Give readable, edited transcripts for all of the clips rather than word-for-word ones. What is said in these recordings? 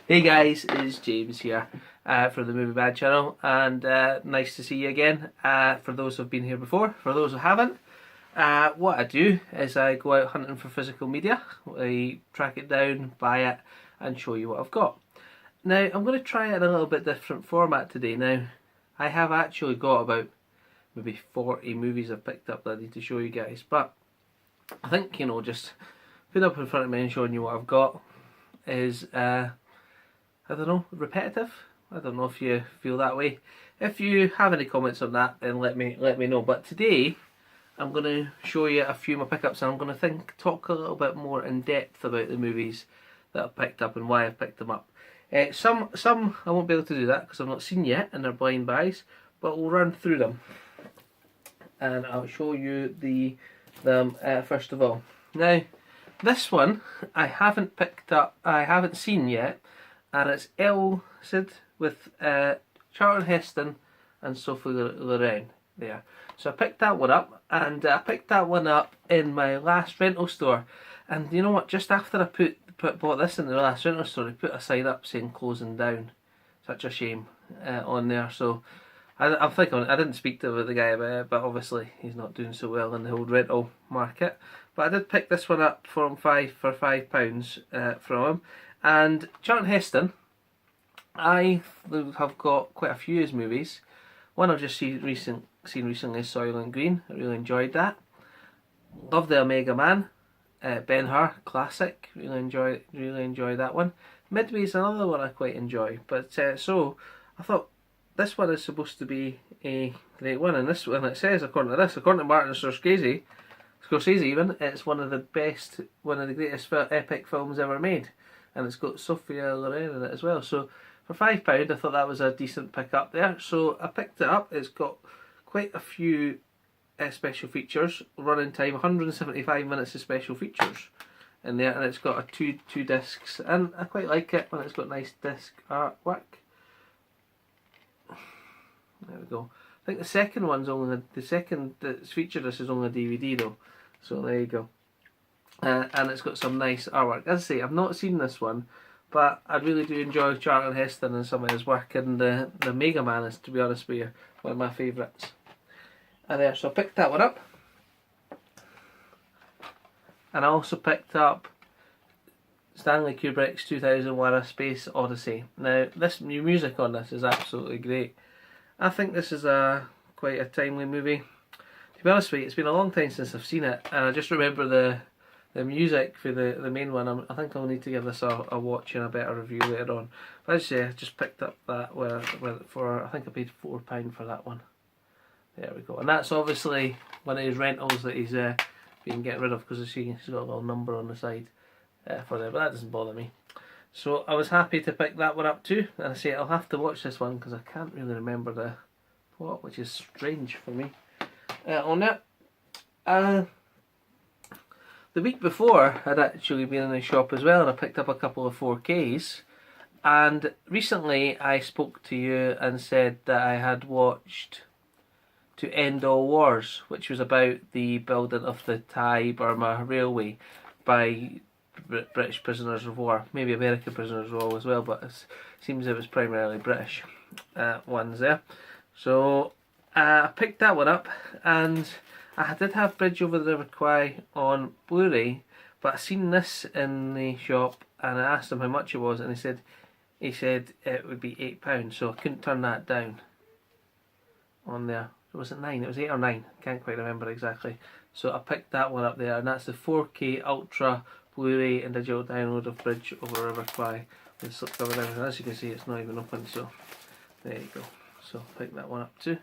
Hey guys, it's James here from the Movie Bad channel, and nice to see you again. For those who've been here before, for those who haven't, what I do is I go out hunting for physical media. I track it down, buy it, and show you what I've got. Now, I'm going to try it in a little bit different format today. Now, I have actually got about maybe 40 movies I've picked up that I need to show you guys, but I think, just putting up in front of me and showing you what I've got is I don't know, repetitive. I don't know if you feel that way. If you have any comments on that, then let me know. But today I'm going to show you a few of my pickups, and I'm going to talk a little bit more in depth about the movies that I've picked up and why I've picked them up. Some I won't be able to do that because I've not seen yet, and they're blind buys. But we'll run through them, and I'll show you them first of all. Now, this one I haven't picked up. I haven't seen yet. And it's El Cid with Charlton Heston and Sophie Loren there. So I picked that one up, and I picked that one up in my last rental store. And you know what? Just after I bought this in the last rental store, I put a sign up saying closing down. Such a shame on there. So I'm thinking, I didn't speak to the guy about it, but obviously he's not doing so well in the old rental market. But I did pick this one up for £5 from him. And Charlton Heston, I have got quite a few of his movies. One I've just seen recently is Soylent Green. I really enjoyed that. Love the Omega Man, Ben-Hur, classic. Really enjoy that one. Midway is another one I quite enjoy. But so I thought this one is supposed to be a great one, and this one, it says according to Martin Scorsese even, it's one of the greatest epic films ever made. And it's got Sophia Loren in it as well. So for £5 I thought that was a decent pick up there. So I picked it up. It's got quite a few special features. Running time 175 minutes of special features in there, and it's got a two discs, and I quite like it when it's got nice disc artwork. There we go. I think the second one's only the second that's featured this is only a DVD though. So there you go. And it's got some nice artwork. As I say, I've not seen this one, but I really do enjoy Charlton Heston and some of his work, and the Mega Man is, to be honest with you, one of my favourites. And there, so I picked that one up. And I also picked up Stanley Kubrick's 2001: A Space Odyssey. Now, this new music on this is absolutely great. I think this is quite a timely movie. To be honest with you, it's been a long time since I've seen it, and I just remember the music for the main one. I think I'll need to give this a watch and a better review later on. But as I say, I just picked up that for I think I paid £4 for that one. There we go. And that's obviously one of his rentals that he's been getting rid of, because he's got a little number on the side for there. But that doesn't bother me. So I was happy to pick that one up too. And I say I'll have to watch this one because I can't really remember the plot, which is strange for me. On that. The week before, I'd actually been in the shop as well, and I picked up a couple of 4Ks. And recently, I spoke to you and said that I had watched To End All Wars, which was about the building of the Thai-Burma Railway by British prisoners of war. Maybe American prisoners of war as well, but it seems it was primarily British ones there. So I picked that one up, and I did have Bridge Over the River Kwai on Blu-ray, but I seen this in the shop, and I asked him how much it was, and he said it would be £8, so I couldn't turn that down on there. Was it 9? It was 8 or 9. I can't quite remember exactly. So I picked that one up there, and that's the 4K Ultra Blu-ray and digital download of Bridge Over River Kwai with slipcover and everything. As you can see, it's not even open, so there you go. So I picked that one up too.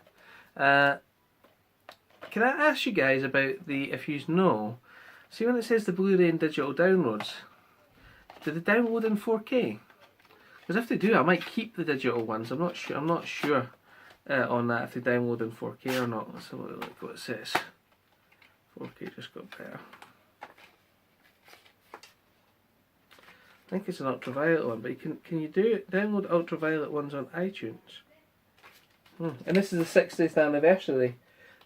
Can I ask you guys about if you know, see when it says the Blu-ray and digital downloads, do they download in 4K? Because if they do, I might keep the digital ones. I'm not sure on that, if they download in 4K or not. Let's have a look what it says. 4K just got better. I think it's an ultraviolet one, but can you download ultraviolet ones on iTunes? And this is the 60th anniversary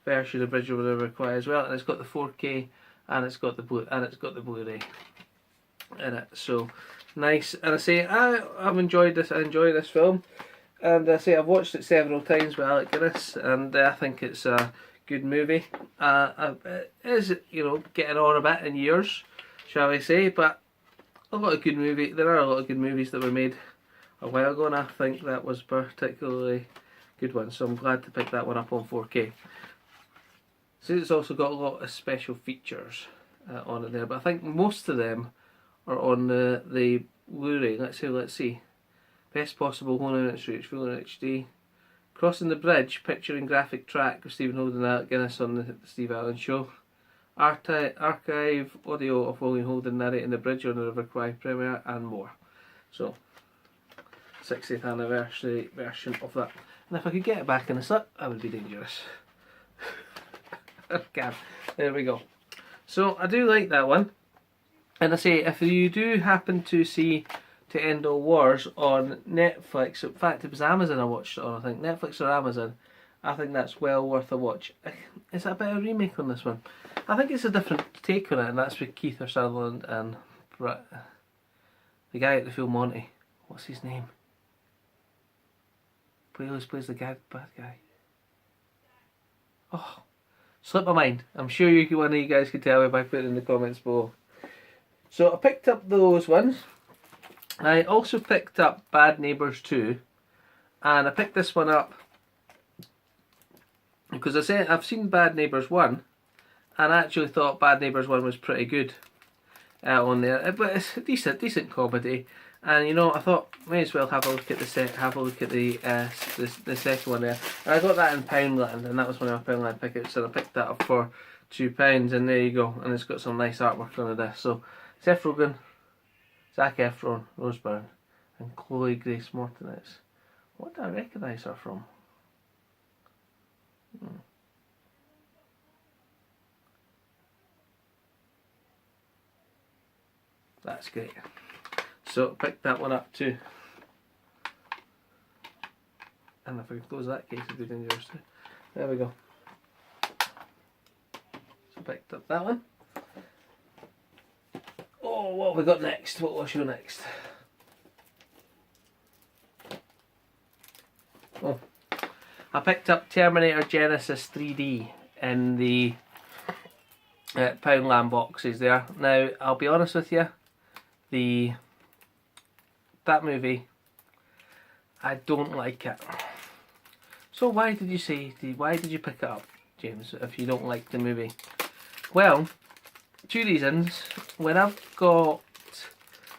version of Bridge Over the River Kwai as well, and it's got the 4K and it's got the Blu-ray. in it. So nice. And I say I've enjoyed this. I enjoy this film, and I say I've watched it several times with Alec Guinness, and I think it's a good movie. It is, you know, getting on a bit in years, shall we say, but a lot of good movie. There are a lot of good movies that were made a while ago, and I think that was particularly good one. So I'm glad to pick that one up on 4K. So it's also got a lot of special features on it there, but I think most of them are on the Blu-ray. Let's see. Best possible home internet reach, full in HD. Crossing the Bridge, picture and graphic track with Stephen Holden and Alec Guinness on the Steve Allen Show. Archive audio of William Holden narrating the bridge on the River Kwai premiere, and more. So, 60th anniversary version of that. And if I could get it back in the slip, that would be dangerous. Okay, there we go. So I do like that one. And I say, if you do happen to see To End All Wars on Netflix, in fact it was Amazon I watched it on, I think, Netflix or Amazon, I think that's well worth a watch. Is that a better remake on this one? I think it's a different take on it, and that's with Keith Sutherland and the guy at the Full Monty. What's his name? Plays the bad guy. Oh, slipped my mind. I'm sure one of you guys can tell me by putting it in the comments below. So I picked up those ones. I also picked up Bad Neighbours 2, and I picked this one up because I've seen Bad Neighbours 1, and I actually thought Bad Neighbours 1 was pretty good on there. But it's a decent comedy, and you know, I thought may as well have a look at the second one there. And I got that in Poundland, and that was one of my Poundland pickups, and I picked that up for £2, and there you go. And it's got some nice artwork on it. So Seth Rogen, Zac Efron, Rose Byrne, and Chloe Grace Moretz. What do I recognise her from? That's great. So pick that one up too. And if I can close that case, it'd be dangerous too. There we go. So picked up that one. Oh, what have we got next? What will I show next? Oh, I picked up Terminator Genisys 3D in the Poundland boxes there. Now, I'll be honest with you, that movie, I don't like it. So why did you pick it up, James, if you don't like the movie? Well, two reasons. When I've got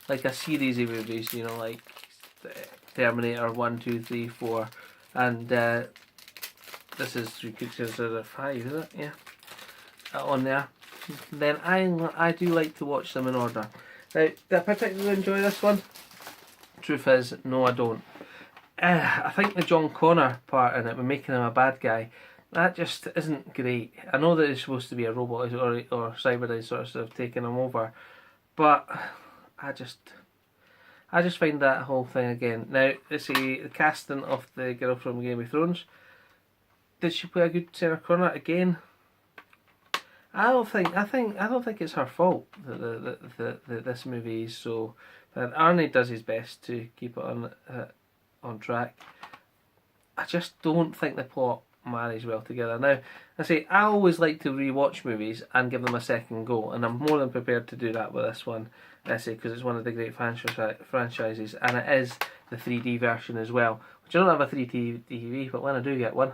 like a series of movies, you know, like Terminator 1, 2, 3, 4, and this is, you could consider 5, is it? Yeah. On there. Then I do like to watch them in order. Now, do I particularly enjoy this one? Truth is, no, I don't. I think the John Connor part in it, with making him a bad guy, that just isn't great. I know that it's supposed to be a robot or Cyberdyne sort of taking him over, but I just find that whole thing again. Now, let's see, the casting of the girl from Game of Thrones. Did she play a good Sarah Connor again? I don't think it's her fault that this movie is so bad. Arnie does his best to keep it on track. I just don't think the plot marries well together. Now, I say I always like to rewatch movies and give them a second go, and I'm more than prepared to do that with this one. I say because it's one of the great franchises, and it is the 3D version as well. Which I don't have a 3D TV, but when I do get one,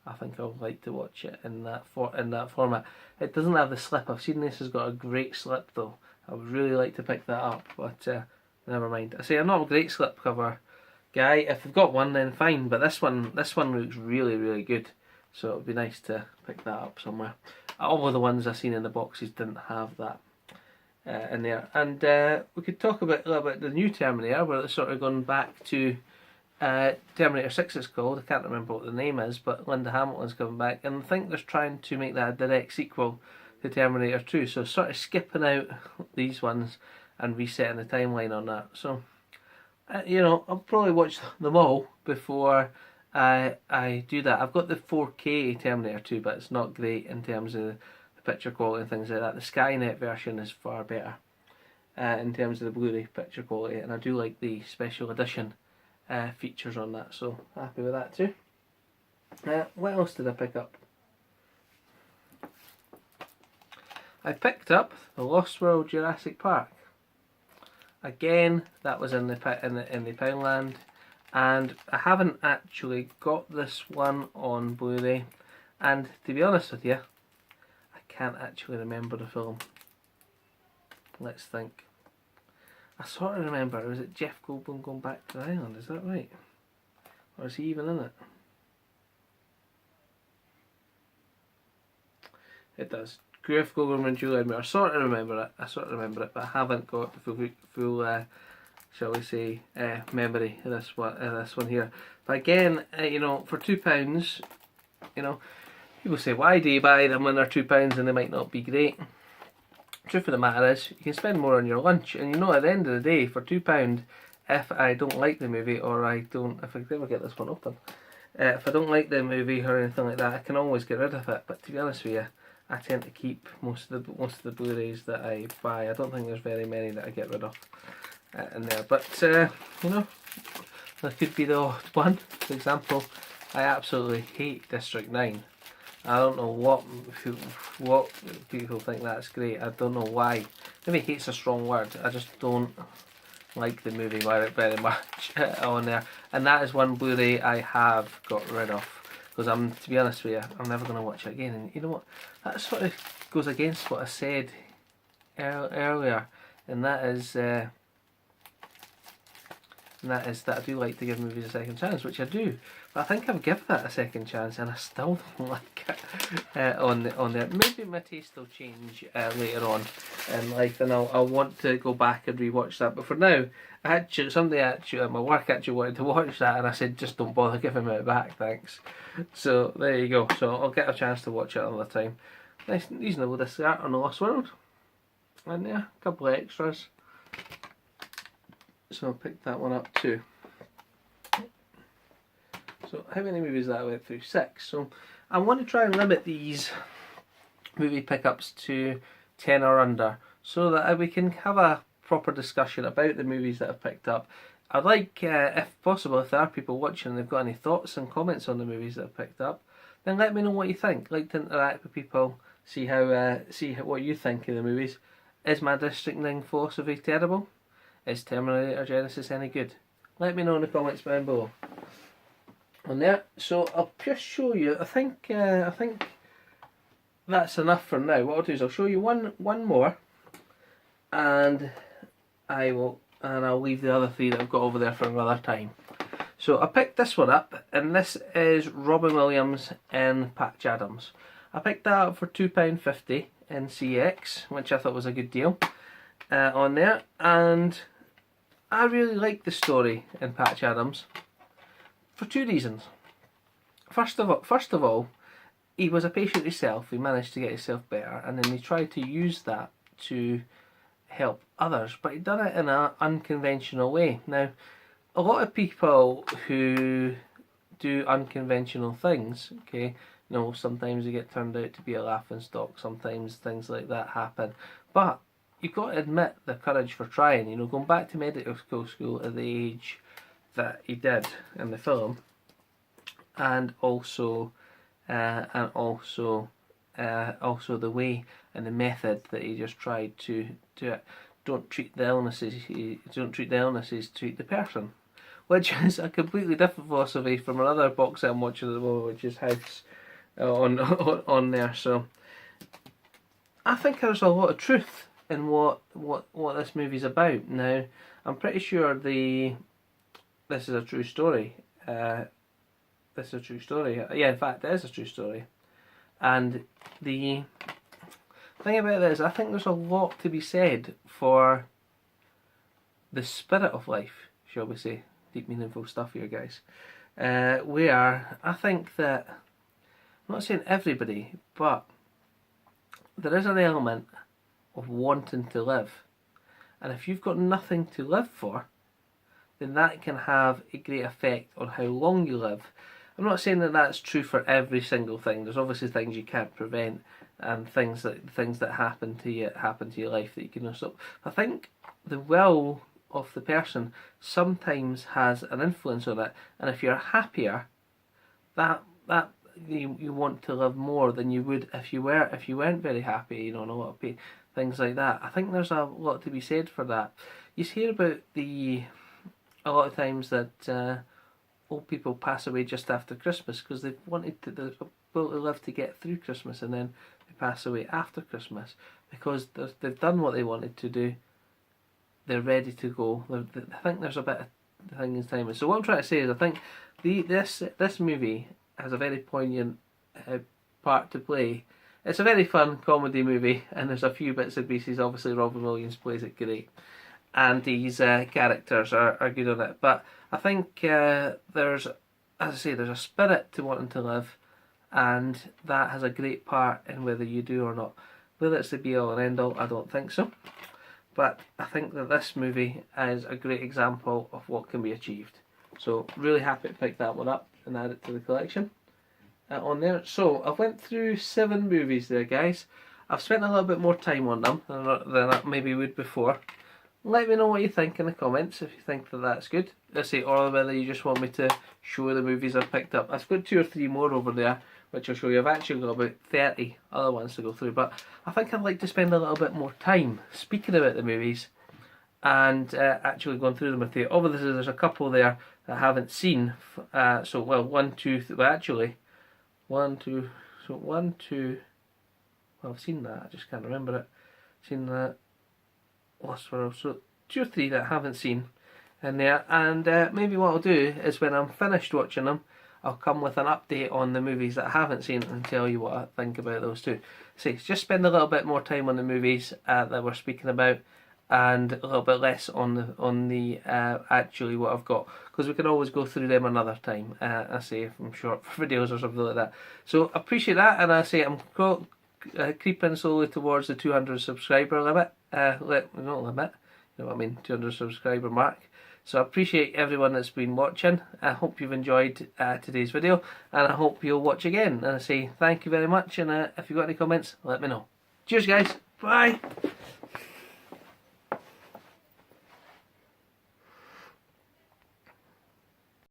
I think I'll like to watch it in that format. It doesn't have the slip. I've seen this has got a great slip though. I would really like to pick that up, but never mind. I say I'm not a great slipcover guy. If I've got one, then fine. But this one looks really, really good. So it would be nice to pick that up somewhere. All of the ones I've seen in the boxes didn't have that in there. And we could talk a little bit the new Terminator, where it's sort of gone back to Terminator 6 it's called. I can't remember what the name is, but Linda Hamilton's coming back, and I think they're trying to make that a direct sequel to Terminator 2, so sort of skipping out these ones and resetting the timeline on that. So you know, I'll probably watch them all before I do that. I've got the 4K Terminator 2, but it's not great in terms of the picture quality and things like that. The Skynet version is far better. in terms of the Blu-ray picture quality, and I do like the special edition features on that, so happy with that too. What else did I pick up? I picked up The Lost World Jurassic Park. Again, that was in the Poundland, and I haven't actually got this one on Blu-ray, and to be honest with you, I can't actually remember the film. Let's think. I sort of remember, was it Jeff Goldblum going back to the island, is that right? Or is he even in it? It does. Jeff Goldblum and Julianne Moore. I sort of remember it, but I haven't got the full shall we say, memory of this one here. But again, you know, for £2, you know, people say, why do you buy them when they're £2 and they might not be great? Truth of the matter is, you can spend more on your lunch, and you know, at the end of the day, for £2, if I don't like the movie, or if I ever get this one open, if I don't like the movie or anything like that, I can always get rid of it. But to be honest with you, I tend to keep most of the Blu-rays that I buy. I don't think there's very many that I get rid of in there. But you know, there could be the odd one. For example, I absolutely hate District 9. I don't know what people think that's great. I don't know why. Maybe hate's a strong word. I just don't like the movie very much on there. And that is one Blu-ray I have got rid of. Because to be honest with you, I'm never going to watch it again. And you know what? That sort of goes against what I said earlier. And that is that I do like to give movies a second chance, which I do. But I think I've given that a second chance, and I still don't like it on there. Maybe my taste will change later on in life, and I'll want to go back and rewatch that. But for now, somebody at my work actually wanted to watch that, and I said, just don't bother giving it back, thanks. So there you go. So I'll get a chance to watch it another time. Nice, reasonable to start on The Lost World, and yeah, a couple of extras. So I picked that one up too. So how many movies that I went through? 6. So I want to try and limit these movie pickups to 10 or under, so that we can have a proper discussion about the movies that I've picked up. I'd like, if possible, if there are people watching and they've got any thoughts and comments on the movies that I've picked up, then let me know what you think. I'd like to interact with people, see what you think of the movies. Is my District 9 philosophy terrible? Is Terminator Genesis any good? Let me know in the comments down below. On there, so I'll just show you. I think that's enough for now. What I'll do is I'll show you one more, and I'll leave the other 3 that I've got over there for another time. So I picked this one up, and this is Robin Williams and Patch Adams. I picked that up for £2.50 in CX, which I thought was a good deal on there, and I really like the story in Patch Adams for 2 reasons. First of all, he was a patient himself. He managed to get himself better, and then he tried to use that to help others, but he done it in an unconventional way. Now, a lot of people who do unconventional things, okay, you know, sometimes they get turned out to be a laughing stock, sometimes things like that happen, but you've got to admit the courage for trying. You know, going back to medical school at the age that he did in the film, and also the way and the method that he just tried to do it. Don't treat the illnesses, treat the person, which is a completely different philosophy from another box that I'm watching at the moment, which is House on there. So I think there's a lot of truth in what this movie's about. Now, I'm pretty sure this is a true story. This is a true story. Yeah, in fact, it is a true story. And the thing about this, I think there's a lot to be said for the spirit of life, shall we say. Deep meaningful stuff here, guys. Where I think that, I'm not saying everybody, but there is an element of wanting to live. And if you've got nothing to live for, then that can have a great effect on how long you live. I'm not saying that that's true for every single thing. There's obviously things you can't prevent, and things that happen to your life that you can stop. I think the will of the person sometimes has an influence on it, and if you're happier, that you want to live more than you would if you weren't very happy, you know, and a lot of things like that. I think there's a lot to be said for that. You hear about a lot of times that old people pass away just after Christmas because they've able to live to get through Christmas, and then they pass away after Christmas because they've done what they wanted to do. They're ready to go. I think there's a bit of thing in time. So what I'm trying to say is, I think this movie has a very poignant part to play. It's a very fun comedy movie, and there's a few bits and pieces. Obviously, Robin Williams plays it great, and these characters are good on it. But I think there's, as I say, there's a spirit to wanting to live, and that has a great part in whether you do or not. Whether it's the be all and end all, I don't think so. But I think that this movie is a great example of what can be achieved. So really happy to pick that one up and add it to the collection on there. So I've went through 7 movies there, guys. I've spent a little bit more time on them than I maybe would before. Let me know what you think in the comments if you think that that's good. Let's say, or whether you just want me to show the movies I've picked up. I've got 2 or 3 more over there, which I'll show you. I've actually got about 30 other ones to go through, but I think I'd like to spend a little bit more time speaking about the movies and actually going through them with you. Obviously, there's a couple there that I haven't seen. So, well, 1, 2, well, actually, 1, 2, so 1, 2, well, I've seen that, I just can't remember it. Seen that. Lost World. So 2 or 3 that I haven't seen in there, and maybe what I'll do is when I'm finished watching them, I'll come with an update on the movies that I haven't seen and tell you what I think about those too. So just spend a little bit more time on the movies that we're speaking about, and a little bit less on the actually what I've got, because we can always go through them another time. I say if I'm short for videos or something like that. So appreciate that, and I say I'm creeping slowly towards the 200 subscriber limit. Not limit, you know what I mean, 200 subscriber mark. So I appreciate everyone that's been watching. I hope you've enjoyed today's video, and I hope you'll watch again. And I say thank you very much, and if you've got any comments, let me know. Cheers guys, bye!